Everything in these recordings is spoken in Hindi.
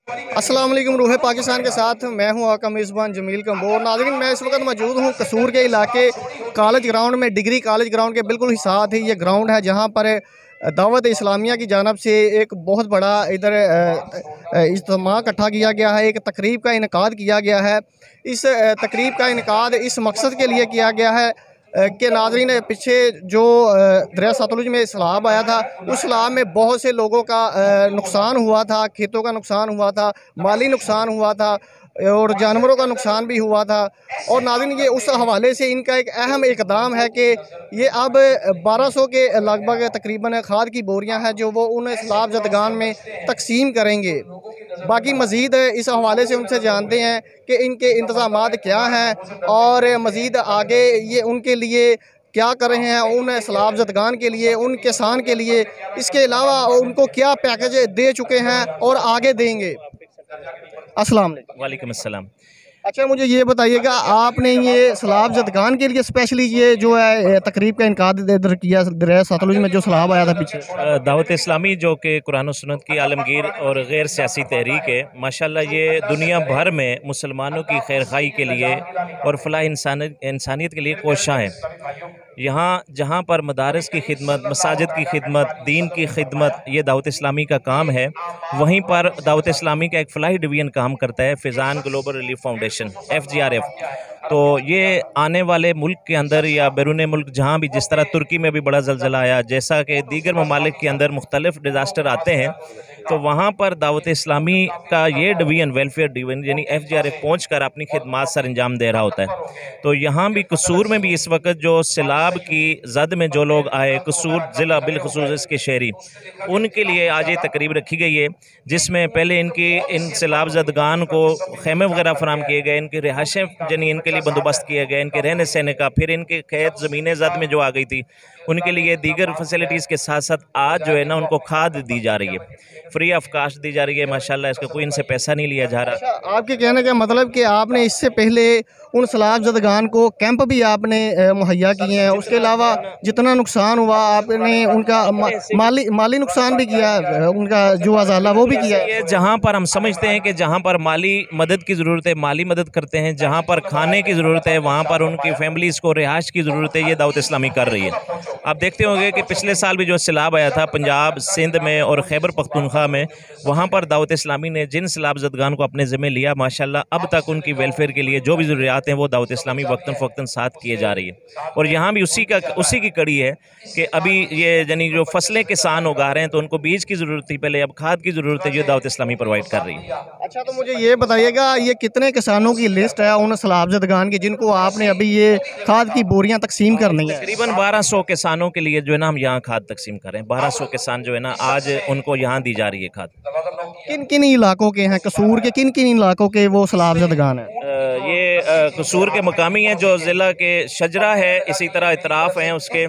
अस्सलाम वालेकुम। रूह पाकिस्तान के साथ मैं हूं आका मेज़बान जमील कम्बोर। नाज़रीन, मैं इस वक्त मौजूद हूं कसूर के इलाके कॉलेज ग्राउंड में, डिग्री कॉलेज ग्राउंड के बिल्कुल ही साथ ही ये ग्राउंड है जहां पर दावत इस्लामिया की जानब से एक बहुत बड़ा इधर इज्तिमा इकट्ठा किया गया है। एक तकरीब का इनकाद किया गया है। इस तकरीब का इनकाद इस मकसद के लिए किया गया है कि नाज़रीन, पीछे जो दरिया सतलुज में सैलाब आया था, उस सैलाब में बहुत से लोगों का नुकसान हुआ था, खेतों का नुकसान हुआ था, माली नुकसान हुआ था और जानवरों का नुकसान भी हुआ था। और नाज़रीन, ये उस हवाले से इनका एक अहम इकदाम है कि ये अब 1200 के लगभग तकरीबन खाद की बोरियां हैं जो वो उन सैलाब ज़दगान में तकसीम करेंगे। बाकी मज़ीद इस हवाले से उनसे जानते हैं कि इनके इंतज़ामात क्या हैं और मज़ीद आगे ये उनके लिए क्या कर रहे हैं, उन सैलाब ज़दगान के लिए, उन किसान के लिए। इसके अलावा उनको क्या पैकेज दे चुके हैं और आगे देंगे। अस्सलाम वालेकुम अस्सलाम। अच्छा, मुझे ये बताइएगा, आपने ये सैलाब ज़दगान के लिए स्पेशली ये जो है तकरीब का इनकाद इधर किया दरिया सतलुज में जो सैलाब आया था पीछे? दावत इस्लामी जो कि कुरान और सुन्नत की आलमगीर और गैर सियासी तहरीक है, माशाल्लाह ये दुनिया भर में मुसलमानों की खैर खाई के लिए और फलाह इंसानियत के लिए कोशां है। यहाँ जहाँ पर मदारस की खिदमत, मसाजिद की खिदमत, दीन की खिदमत, ये दावत इस्लामी का काम है। वहीं पर दावत इस्लामी का एक फलाही डिवीज़न काम करता है, Faizan global relief foundation FGRF। तो ये आने वाले मुल्क के अंदर या बैरून मुल्क जहाँ भी, जिस तरह तुर्की में भी बड़ा ज़लज़ला आया, जैसा कि दीगर ममालिक के अंदर मुख्तलिफ डिज़ास्टर आते हैं, तो वहाँ पर दावत इस्लामी का ये डिवीज़न, वेलफेयर डिवीज़न यानी FGRF पहुँच कर अपनी खिदमात सर अंजाम दे रहा होता है। तो यहाँ भी कसूर में भी इस वक्त जो सैलाब की जद में जो लोग आए, कसूर ज़िला बिलखुसूस इसके शहरी, उनके लिए आज ये तकरीब रखी गई है, जिसमें पहले इन सैलाब ज़दगान को खेमे वगैरह फराम किए गए, इनकी रिहाइशें यानी इनके लिए बंदोबस्त किया गया, इनके रहने सहने का, फिर इनके खेत ज़मीनें जद में जो आ गई थी उनके लिए दीगर फैसिलिटीज़ के साथ साथ आज जो है ना उनको खाद दी जा रही है, फ्री ऑफ कास्ट दी जा रही है। माशाल्लाह, इसका कोई इनसे पैसा नहीं लिया जा रहा। अच्छा, आपके कहने का मतलब कि आपने इससे पहले उन सैलाब ज़दगान को कैंप भी आपने मुहैया किए हैं, उसके अलावा जितना नुकसान हुआ आपने उनका माली नुकसान भी किया है, उनका जो अज़ाला वो भी किया है। जहाँ पर हम समझते हैं कि जहाँ पर माली मदद की ज़रूरत है, माली मदद करते हैं, जहाँ पर खाने की ज़रूरत है, वहाँ पर उनकी फैमिलीज़ को रिहाइश की ज़रूरत है, ये दावत इस्लामी कर रही है। आप देखते होंगे कि पिछले साल भी जो सैलाब आया था पंजाब, सिंध में और खैबर पख्तूनख्वा में, वहाँ पर दावत इस्लामी ने जिन सैलाब ज़दगान को अपने ज़िम्मे लिया, माशाल्लाह अब तक उनकी वेलफेयर के लिए जो भी ज़रूरियात हैं वो दावत इस्लामी वक्तन फ़वक्तन साथ किए जा रही है। और यहाँ भी उसी की कड़ी है कि अभी ये यानी जो फसलें किसान उगा रहे हैं तो उनको बीज की ज़रूरत थी पहले, अब खाद की ज़रूरत है, जो दावत इस्लामी प्रोवाइड कर रही है। अच्छा, तो मुझे ये बताइएगा, ये कितने किसानों की लिस्ट है उन सैलाब ज़दगान की जिनको आपने अभी ये खाद की बोरियां तकसीम करनी है? तकरीबन 1200 किसानों के लिए जो है ना हम यहाँ खाद तकसीम करें। 1200 किसान जो है ना आज उनको यहाँ दी जा रही है खाद। किन किन इलाकों के हैं, कसूर के किन किन इलाकों के वो सैलाब ज़दगान है? ये कसूर के मकामी हैं जो ज़िला के शजरा है, इसी तरह इतराफ़ हैं उसके,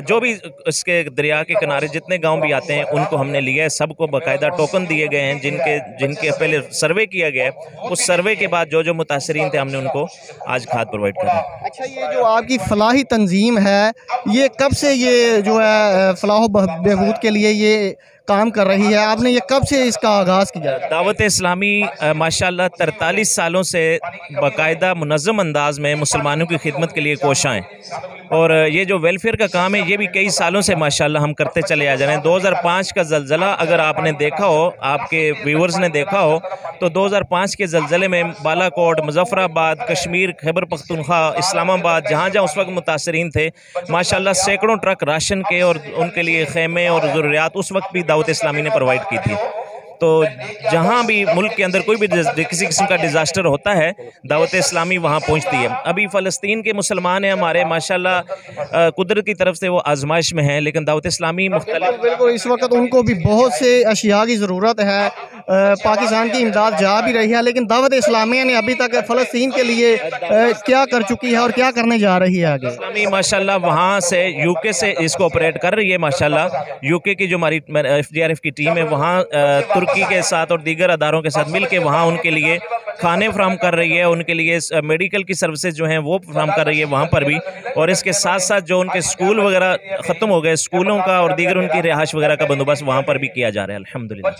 जो भी इसके दरिया के किनारे जितने गांव भी आते हैं उनको हमने लिया है। सबको बाकायदा टोकन दिए गए हैं जिनके पहले सर्वे किया गया है। उस सर्वे के बाद जो मुतासरीन थे हमने उनको आज खाद प्रोवाइड करा। अच्छा, ये जो आपकी फलाही तंजीम है, ये कब से ये जो है फलाह बहबूद के लिए ये काम कर रही है? आपने ये कब से इसका आगाज़ किया? दावत इस्लामी माशाल्लाह 43 सालों से बाकायदा मुनज़्ज़म अंदाज में मुसलमानों की खिदमत के लिए कोशां है। और ये जो वेलफेयर का काम है ये भी कई सालों से माशाल्लाह हम करते चले आ जा रहे हैं। 2005 का ज़लज़ला अगर आपने देखा हो, आपके व्यूवर्स ने देखा हो, तो 2005 के ज़लज़ले में बालाकोट, मुज़फ़्फ़राबाद, कश्मीर, खैबर पख्तूनख्वा, इस्लामाबाद, जहाँ जहाँ उस वक्त मुतासरीन थे, माशाल्लाह सैकड़ों ट्रक राशन के और उनके लिए खेमे और ज़रूरियात उस वक्त भी दावत इस्लामी ने प्रोवाइड की थी। तो जहाँ भी मुल्क के अंदर कोई भी किसी किस्म का डिज़ास्टर होता है, दावत इस्लामी वहाँ पहुँचती है। अभी फ़लस्तीन के मुसलमान हैं हमारे, माशाल्लाह कुदरत की तरफ से वो आजमाइश में हैं, लेकिन दावत इस्लामी बिल्कुल इस वक्त उनको भी बहुत से अशिया की ज़रूरत है। पाकिस्तान की इमदाद जा भी रही है, लेकिन दावत इस्लामिया ने अभी तक फ़लस्तीन के लिए क्या कर चुकी है और क्या करने जा रही है आगे? इस्लामी माशाल्लाह वहाँ से UK से इसको ऑपरेट कर रही है। माशाल्लाह UK की जो हमारी FGRF की टीम है वहाँ तुर्की के साथ और दीगर अदारों के साथ मिल के वहाँ उनके लिए खाने फ्राहम कर रही है, उनके लिए मेडिकल की सर्विसेज जो हैं वो फ्राहम कर रही है वहाँ पर भी, और इसके साथ साथ जो उनके स्कूल वगैरह ख़त्म हो गए, स्कूलों का और दीगर उनकी रिहाइश वगैरह का बंदोबस्त वहाँ पर भी किया जा रहा है अल्हम्दुलिल्लाह।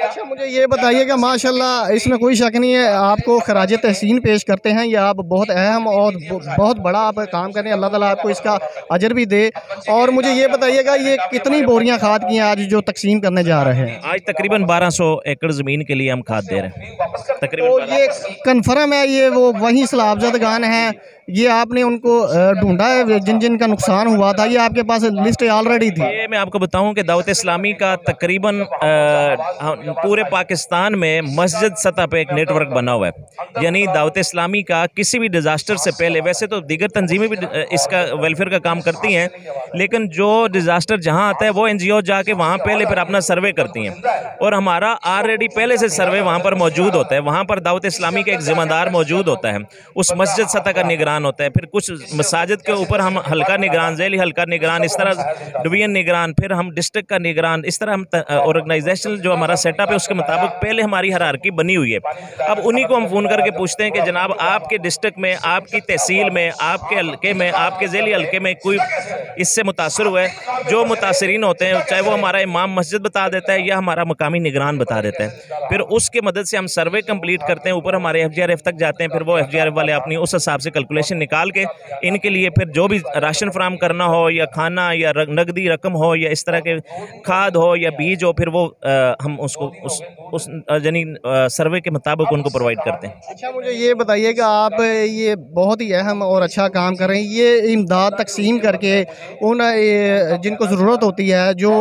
अच्छा, मुझे ये बताइएगा, माशाल्लाह इसमें कोई शक नहीं है, आपको खराज तहसीन पेश करते हैं, या आप बहुत अहम और बहुत बड़ा आप काम कर रहे हैं, अल्लाह ताला आपको इसका अजर भी दे। और मुझे ये बताइएगा, ये कितनी बोरियां खाद की हैं आज जो तकसीम करने जा रहे हैं? आज तकरीबन 1200 एकड़ ज़मीन के लिए हम खाद दे रहे हैं तकरीबन। तो ये कन्फर्म है, ये वो वही सलाबजदगान हैं, ये आपने उनको ढूंढा है जिन जिन का नुकसान हुआ था, ये आपके पास लिस्ट ऑलरेडी थी? ये मैं आपको बताऊं कि दावत इस्लामी का तकरीबन पूरे पाकिस्तान में मस्जिद सतह पे एक नेटवर्क बना हुआ है, यानी दावत इस्लामी का किसी भी डिज़ास्टर से पहले, वैसे तो दीगर तंजीमें भी इसका वेलफेयर का काम करती हैं, लेकिन जो डिज़ास्टर जहां आता है वो NGO जाके वहां पहले फिर अपना सर्वे करती हैं, और हमारा ऑलरेडी पहले से सर्वे वहां पर मौजूद होता है। वहां पर दावत इस्लामी का एक जिम्मेदार मौजूद होता है, उस मस्जिद सतह का निगरान होता है, फिर कुछ मसाजिद के ऊपर हम हल्का निगरान, ज़ैली हल्का निगरान, इस तरह डिवीजन निगरान, फिर हम डिस्ट्रिक्ट का निगरान, इस तरह हम ऑर्गेनाइजेशनल जो हमारा सेटअप है उसके मुताबिक पहले हमारी हायरार्की बनी हुई है। अब उन्हीं को हम फ़ोन करके पूछते हैं कि जनाब आपके डिस्ट्रिक्ट में, आपकी तहसील में, आपके हल्के में, आपके ज़ैली हल्के में कोई इससे मुतासर हुआ है? जो मुतासरीन होते हैं, चाहे वो हमारा इमाम मस्जिद बता देता है या हमारा मकामी निगरान बता देता है, फिर उसके मदद से हम सर्वे कंप्लीट करते हैं, ऊपर हमारे FGRF तक जाते हैं, फिर वो FGRF वाले अपनी उस हिसाब से कैलकुलेशन निकाल के इनके लिए फिर जो भी राशन फराहम करना हो, या खाना या नकदी रकम हो, या इस तरह के खाद हो या बीज हो, फिर वो हम उसको उस यानी सर्वे के मुताबिक उनको प्रोवाइड करते हैं। अच्छा, मुझे ये बताइए कि आप ये बहुत ही अहम और अच्छा काम कर रहे हैं, ये इमदाद तकसीम करके उन जिनको ज़रूरत होती है, जो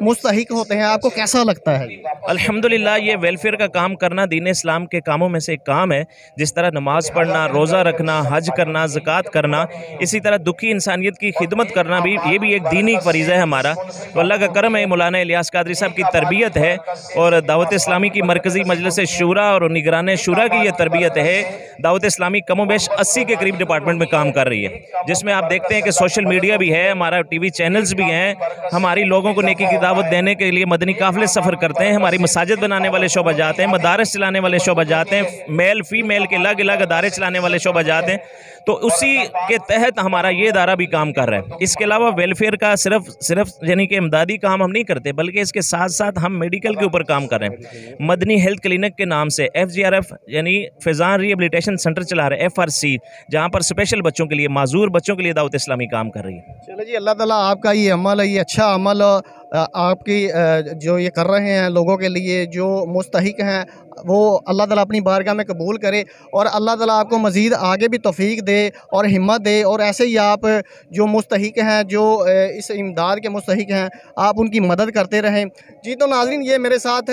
मुस्तहिक होते हैं, आपको कैसा लगता है? अल्हम्दुलिल्लाह, ये वेलफेयर का काम करना दीन इस्लाम के कामों में से एक काम है। जिस तरह नमाज़ पढ़ना, रोज़ा रखना, हज करना, ज़कात करना, इसी तरह दुखी इंसानियत की खिदमत करना भी, ये भी एक दीनी फ़रीज़ा है हमारा। तो अल्लाह का करम है, मौलाना इलियास कादरी साहब की तरबियत है, और दावत इस्लामी की मरकज़ी मजलिस शूरा और निगरान शूरा की ये तरबियत है। दावत इस्लामी कमोबेश 80 के करीब डिपार्टमेंट में काम कर रही है, जिसमें आप देखते हैं कि सोशल मीडिया भी है, हमारा TV चैनल्स भी हैं, हमारी लोगों को नेकी की दावत देने के लिए मदनी काफ़िले सफ़र करते हैं, हमारी मसाजिद बनाने वाले शोबा जाते हैं, मदारस चलाने वाले शोबा जाते हैं, मेल फीमेल के अलग अलग अदारे चलाने वाले शोबा जाते हैं। तो उसी के तहत हमारा ये इदारा भी काम कर रहा है। इसके अलावा वेलफेयर का सिर्फ यानी कि इमदादी काम हम नहीं करते, बल्कि इसके साथ साथ हम मेडिकल के ऊपर काम कर रहे हैं। मदनी हेल्थ क्लिनिक के नाम से FGRF यानी फैज़ान रिहेबिलिटेशन सेंटर चला रहे हैं, FRC, जहाँ पर स्पेशल बच्चों के लिए, माजूर बच्चों के लिए दावत इस्लामी काम कर रही है। चलो जी, अल्लाह ताला आपका ये अमल है, ये अच्छा अमल आपकी जो ये कर रहे हैं लोगों के लिए जो मुस्तहिक हैं, वो अल्लाह ताला अपनी बारगाह में कबूल करे, और अल्लाह ताला आपको मज़ीद आगे भी तौफीक दे और हिम्मत दे, और ऐसे ही आप जो मुस्तहिक हैं, जो इस इमदाद के मुस्तहिक हैं, आप उनकी मदद करते रहें। जी, तो नाज़रीन, ये मेरे साथ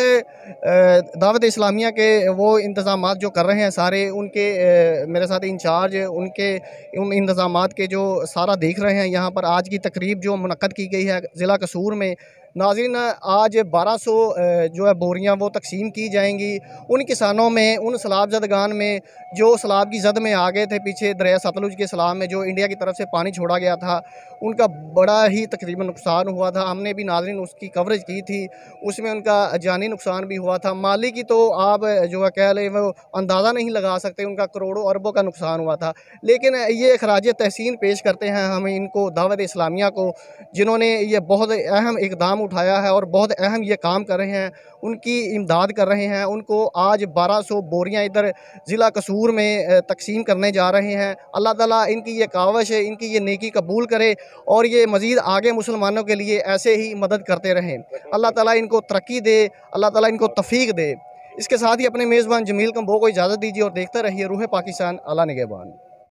दावत इस्लामिया के वो इंतज़ामात जो कर रहे हैं सारे, उनके मेरे साथ इंचार्ज, उनके उन इंतज़ामात के जो सारा देख रहे हैं। यहाँ पर आज की तकरीब जो मुनक्कद की गई है ज़िला कसूर में, नाज़रीन, आज 1200 जो है बोरियां वो तकसीम की जाएंगी उन किसानों में, उन सैलाब ज़दगान में जो सैलाब की जद में आ गए थे पीछे दरिया सतलुज के सैलाब में, जो इंडिया की तरफ से पानी छोड़ा गया था, उनका बड़ा ही तकरीबन नुकसान हुआ था। हमने भी नाज़रीन उसकी कवरेज की थी, उसमें उनका जानी नुकसान भी हुआ था, माली की तो आप जो है कह लें वो अंदाज़ा नहीं लगा सकते, उनका करोड़ों अरबों का नुकसान हुआ था। लेकिन ये खराज तहसीन पेश करते हैं हम इनको, दावत इस्लामिया को, जिन्होंने ये बहुत अहम इक़दाम उठाया है और बहुत अहम ये काम कर रहे हैं, उनकी इमदाद कर रहे हैं। उनको आज 1200 बोरियां इधर ज़िला कसूर में तकसीम करने जा रहे हैं। अल्लाह ताला इनकी ये कावश है, इनकी ये नेकी कबूल करे, और ये मज़ीद आगे मुसलमानों के लिए ऐसे ही मदद करते रहें। अल्लाह ताला इनको तरक्की दे, अल्लाह ताला इनको तौफीक दे। इसके साथ ही अपने मेज़बान जमील कंबो को इजाज़त दीजिए और देखते रहिए रूह पाकिस्तान। अल्लाह निगहबान।